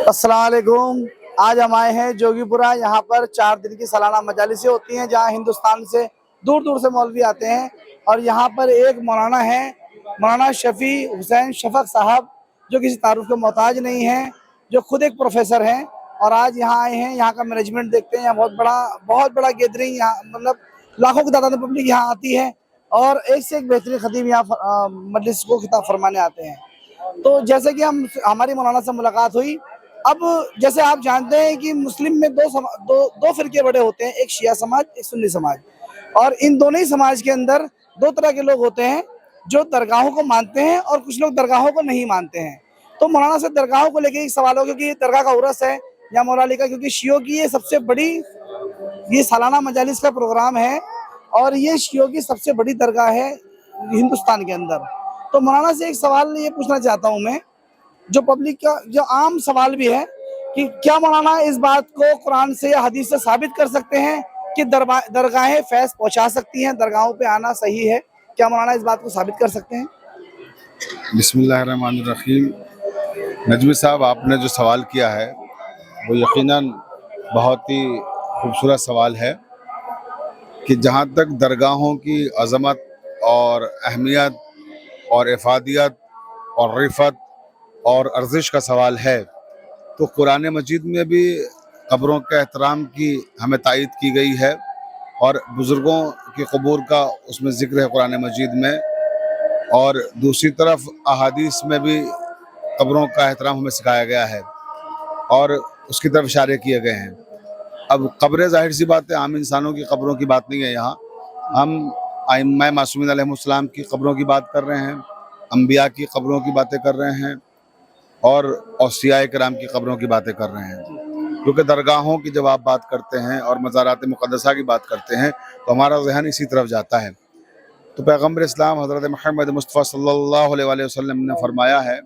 अस्सलाम वालेकुम। आज हम आए हैं जोगीपुरा। यहाँ पर 4 दिन की सालाना मजालिसें होती हैं, जहाँ हिंदुस्तान से दूर दूर से मौलवी आते हैं। और यहाँ पर एक मौलाना है, मौलाना शफी हुसैन शफक साहब, जो किसी तारुफ के मोहताज नहीं हैं, जो खुद एक प्रोफेसर हैं और आज यहाँ आए हैं। यहाँ का मैनेजमेंट देखते हैं, यहाँ बहुत बड़ा गैदरिंग, यहाँ मतलब लाखों की तादाद में पब्लिक यहाँ आती है और एक से एक बेहतरीन खतीब यहाँ मजलिस को खिताब फरमाने आते हैं। तो जैसे कि हमारी मौलाना से मुलाकात हुई। अब जैसे आप जानते हैं कि मुस्लिम में दो फिरके बड़े होते हैं, एक शिया समाज, एक सुन्नी समाज। और इन दोनों ही समाज के अंदर दो तरह के लोग होते हैं, जो दरगाहों को मानते हैं और कुछ लोग दरगाहों को नहीं मानते हैं। तो मौलाना से दरगाहों को लेके एक सवाल हो, क्योंकि ये दरगाह का उर्स है या मौला अली का, क्योंकि शियों की ये सबसे बड़ी ये सालाना मजालिस का प्रोग्राम है और ये शियों की सबसे बड़ी दरगाह है हिंदुस्तान के अंदर। तो मौलाना से एक सवाल ये पूछना चाहता हूँ मैं, जो पब्लिक का जो आम सवाल भी है, कि क्या मौलाना इस बात को कुरान से या हदीस से साबित कर सकते हैं कि दरगाहें फैज़ पहुँचा सकती हैं, दरगाहों पे आना सही है? क्या मौलाना इस बात को साबित कर सकते हैं? बिस्मिल्लाहिर्रहमानिर्रहीम। नजमी साहब, आपने जो सवाल किया है वो यकीनन बहुत ही खूबसूरत सवाल है कि जहाँ तक दरगाहों की अज़मत और अहमियत और इफ़ादियत और रिफ़त और अर्जिश का सवाल है, तो कुरान मजीद में भी कब्रों के एहतराम की हमें तायीद की गई है और बुज़ुर्गों की क़बूर का उसमें ज़िक्र है कुरान मजीद में। और दूसरी तरफ अहादीस में भी कब्रों का एहतराम हमें सिखाया गया है और उसकी तरफ इशारे किए गए हैं। अब कब्रें ज़ाहिर सी बात है, आम इंसानों की कब्रों की बात नहीं है। यहाँ हम आइम्मा मासूमीन अलैहिमुस्सलाम की कब्रों की बात कर रहे हैं, अंबिया की कब्रों की बातें कर रहे हैं और औसिया किराम की कब्रों की बातें कर रहे हैं। क्योंकि दरगाहों की जब आप बात करते हैं और मज़ारात मुक़द्दसा की बात करते हैं तो हमारा ज़हन इसी तरफ जाता है। तो पैगम्बर इस्लाम हज़रत मुहम्मद मुस्तफ़ा सल्लल्लाहु अलैहि वसल्लम ने फरमाया है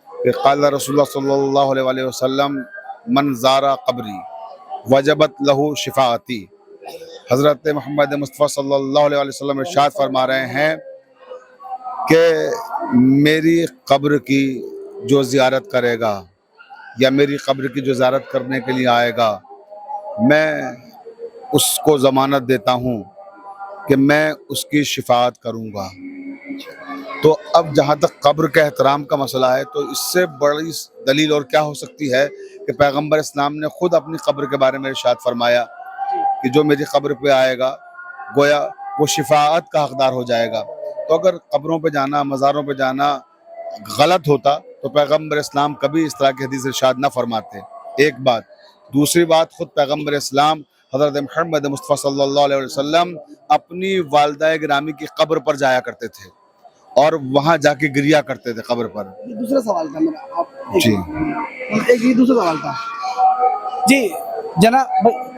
कि क़ाल रसूलुल्लाह सल्लल्लाहु अलैहि वसल्लम मन ज़ारा क़ब्री वजबत लहू शिफ़ाअती। हज़रत मुहम्मद मुस्तफ़ा सल्लल्लाहु अलैहि वसल्लम इरशाद फरमा रहे हैं कि मेरी कब्र की जो ज़ियारत करेगा या मेरी कब्र की जो ज़ियारत करने के लिए आएगा, मैं उसको ज़मानत देता हूँ कि मैं उसकी शिफाअत करूँगा। तो अब जहाँ तक कब्र के एहतराम का मसला है, तो इससे बड़ी दलील और क्या हो सकती है कि पैगम्बर इस्लाम ने खुद अपनी कब्र के बारे में इरशाद फरमाया कि जो मेरी कब्र पे आएगा गोया वो शिफाअत का हकदार हो जाएगा। तो अगर कब्रों पे जाना, मज़ारों पे जाना गलत होता तो पैगम्बर इस्लाम कभी इस तरह की हदीस इरशाद न फरमाते। एक बात। दूसरी बात, खुद पैगम्बर इस्लाम हज़रत मुहम्मद मुस्तफ़ा सल्लल्लाहु अलैहि वसल्लम अपनी वालिदा गिरामी की कब्र पर जाया करते थे और वहाँ जाके गिरिया करते थे कब्र पर। ये दूसरा सवाल था मेरा, जी एक ये दूसरा सवाल था जी जनाब।